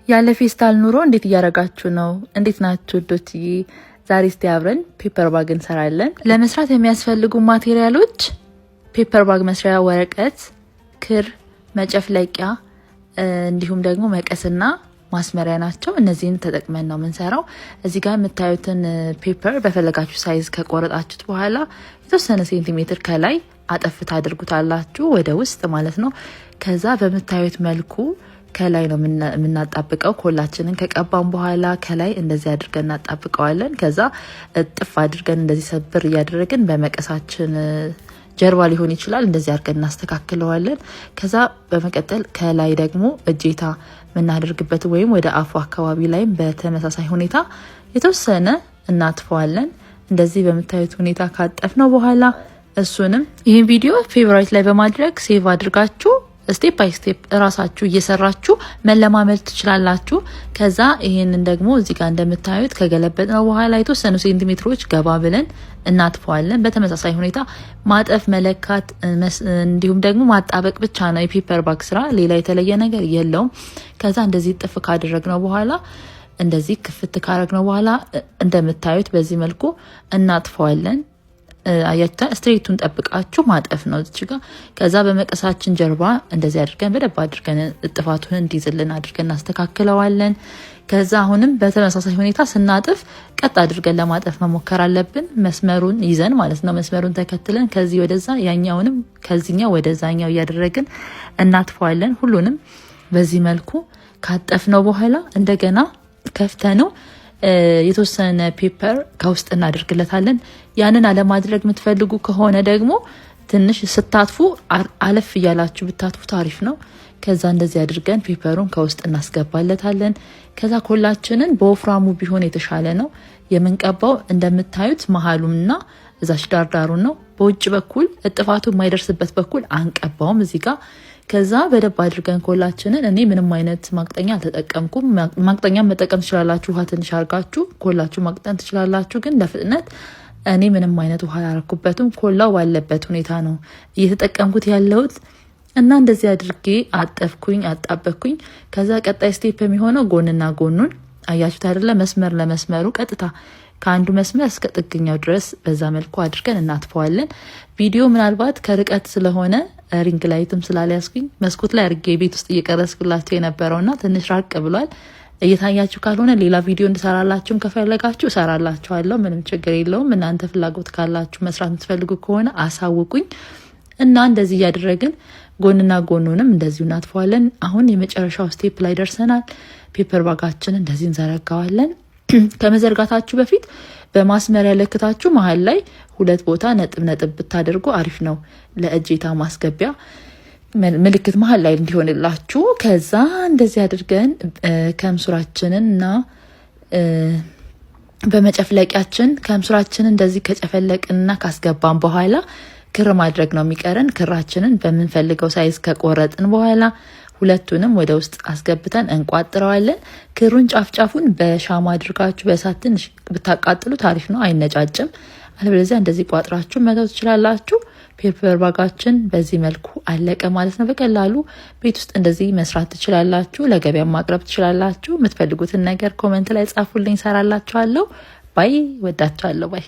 ያለ ፌስታል ኑሮ እንዴት እያረጋችሁ ነው? እንዴት ናችሁ ዶትዬ? ዛሬ እስቲ አብረን ፔፐር ባግ እንሰራለን። ለመስራት የሚያስፈልጉ ማቴሪያሎች ፔፐር ባግ መስሪያ ወረቀት፣ ክር፣ መጨፍለቂያ እንዲሁም ደግሞ መቀስና ማስመሪያ ናቸው። እነዚህን ተጠቅመን ነው የምንሰራው። እዚህ ጋር የምታዩትን ፔፐር በፈለጋችሁ ሳይዝ ከቆረጣችሁት በኋላ የተወሰነ ሴንቲሜትር ከላይ አጠፍታ አድርጉታላችሁ ወደ ውስጥ ማለት ነው። ከዛ በምታዩት መልኩ ከላይ ነው የምናጣብቀው። ኮላችንን ከቀባን በኋላ ከላይ እንደዚህ አድርገን እናጣብቀዋለን። ከዛ እጥፍ አድርገን እንደዚህ ሰብር እያደረግን በመቀሳችን ጀርባ ሊሆን ይችላል እንደዚህ አድርገን እናስተካክለዋለን። ከዛ በመቀጠል ከላይ ደግሞ እጄታ የምናደርግበት ወይም ወደ አፉ አካባቢ ላይም በተመሳሳይ ሁኔታ የተወሰነ እናጥፈዋለን። እንደዚህ በምታዩት ሁኔታ ካጠፍነው በኋላ እሱንም ይህን ቪዲዮ ፌቨራይት ላይ በማድረግ ሴቭ አድርጋችሁ ስቴፕ ባይ ስቴፕ እራሳችሁ እየሰራችሁ መለማመድ ትችላላችሁ። ከዛ ይሄንን ደግሞ እዚህ ጋር እንደምታዩት ከገለበጥነው በኋላ የተወሰኑ ሴንቲሜትሮች ገባ ብለን እናጥፈዋለን። በተመሳሳይ ሁኔታ ማጠፍ፣ መለካት እንዲሁም ደግሞ ማጣበቅ ብቻ ነው የፔፐር ባግ ስራ፣ ሌላ የተለየ ነገር የለውም። ከዛ እንደዚህ ጥፍ ካደረግነው በኋላ እንደዚህ ክፍት ካረግነው በኋላ እንደምታዩት በዚህ መልኩ እናጥፈዋለን። አያታ ስትሬቱን ጠብቃችሁ ማጠፍ ነው እዚህ ጋር። ከዛ በመቀሳችን ጀርባ እንደዚህ አድርገን በደንብ አድርገን እጥፋቱን እንዲዝልን አድርገን እናስተካክለዋለን። ከዛ አሁንም በተመሳሳይ ሁኔታ ስናጥፍ ቀጥ አድርገን ለማጠፍ መሞከር አለብን፣ መስመሩን ይዘን ማለት ነው። መስመሩን ተከትለን ከዚህ ወደዛ ያኛውንም ከዚህኛው ወደዛኛው እያደረግን እናጥፈዋለን። ሁሉንም በዚህ መልኩ ካጠፍነው በኋላ እንደገና ከፍተነው የተወሰነ ፔፐር ከውስጥ እናደርግለታለን። ያንን አለማድረግ የምትፈልጉ ከሆነ ደግሞ ትንሽ ስታጥፉ አለፍ እያላችሁ ብታጥፉ ታሪፍ ነው። ከዛ እንደዚህ አድርገን ፔፐሩን ከውስጥ እናስገባለታለን። ከዛ ኮላችንን በወፍራሙ ቢሆን የተሻለ ነው የምንቀባው። እንደምታዩት መሀሉምና እዛች ዳርዳሩን ነው። በውጭ በኩል እጥፋቱ የማይደርስበት በኩል አንቀባውም እዚህ ጋር። ከዛ በደብ አድርገን ኮላችንን እኔ ምንም አይነት ማቅጠኛ አልተጠቀምኩም። ማቅጠኛ መጠቀም ትችላላችሁ፣ ውሃ ትንሽ አርጋችሁ ኮላችሁ ማቅጠን ትችላላችሁ። ግን ለፍጥነት እኔ ምንም አይነት ውሃ አላረኩበትም። ኮላው ባለበት ሁኔታ ነው እየተጠቀምኩት ያለሁት እና እንደዚህ አድርጌ አጠፍኩኝ፣ አጣበኩኝ። ከዛ ቀጣይ ስቴፕ የሚሆነው ጎንና ጎኑን አያችሁት አይደለ? መስመር ለመስመሩ ቀጥታ ከአንዱ መስመር እስከ ጥግኛው ድረስ በዛ መልኩ አድርገን እናጥፈዋለን። ቪዲዮ ምናልባት ከርቀት ስለሆነ ሪንግ ላይትም ስላልያዝኩኝ መስኮት ላይ አድርጌ ቤት ውስጥ እየቀረስኩላችሁ የነበረውና ትንሽ ራቅ ብሏል። እየታያችሁ ካልሆነ ሌላ ቪዲዮ እንድሰራላችሁም ከፈለጋችሁ እሰራላችኋለሁ። ምንም ችግር የለውም። እናንተ ፍላጎት ካላችሁ መስራት የምትፈልጉ ከሆነ አሳውቁኝ እና እንደዚህ እያደረግን ጎንና ጎኑንም እንደዚሁ እናጥፈዋለን። አሁን የመጨረሻው ስቴፕ ላይ ደርሰናል። ፔፐር ባጋችንን እንደዚህ እንዘረጋዋለን። ከመዘርጋታችሁ በፊት በማስመሪያ ለክታችሁ መሀል ላይ 2 ቦታ ነጥብ ነጥብ ብታደርጉ አሪፍ ነው፣ ለእጄታ ማስገቢያ ምልክት መሀል ላይ እንዲሆንላችሁ። ከዛ እንደዚህ አድርገን ከምሱራችንን እና በመጨፍለቂያችን ከምሱራችንን እንደዚህ ከጨፈለቅንና ካስገባን በኋላ ክር ማድረግ ነው የሚቀረን። ክራችንን በምንፈልገው ሳይዝ ከቆረጥን በኋላ ሁለቱንም ወደ ውስጥ አስገብተን እንቋጥረዋለን። ክሩን ጫፍጫፉን በሻማ አድርጋችሁ በእሳት ትንሽ ብታቃጥሉ ታሪፍ ነው፣ አይነጫጭም። አለበለዚያ እንደዚህ ቋጥራችሁ መተው ትችላላችሁ። ፔፐር ባጋችን በዚህ መልኩ አለቀ ማለት ነው። በቀላሉ ቤት ውስጥ እንደዚህ መስራት ትችላላችሁ። ለገበያ ማቅረብ ትችላላችሁ። የምትፈልጉትን ነገር ኮሜንት ላይ ጻፉልኝ፣ ሰራላችኋለሁ። ባይ፣ ወዳችኋለሁ። ባይ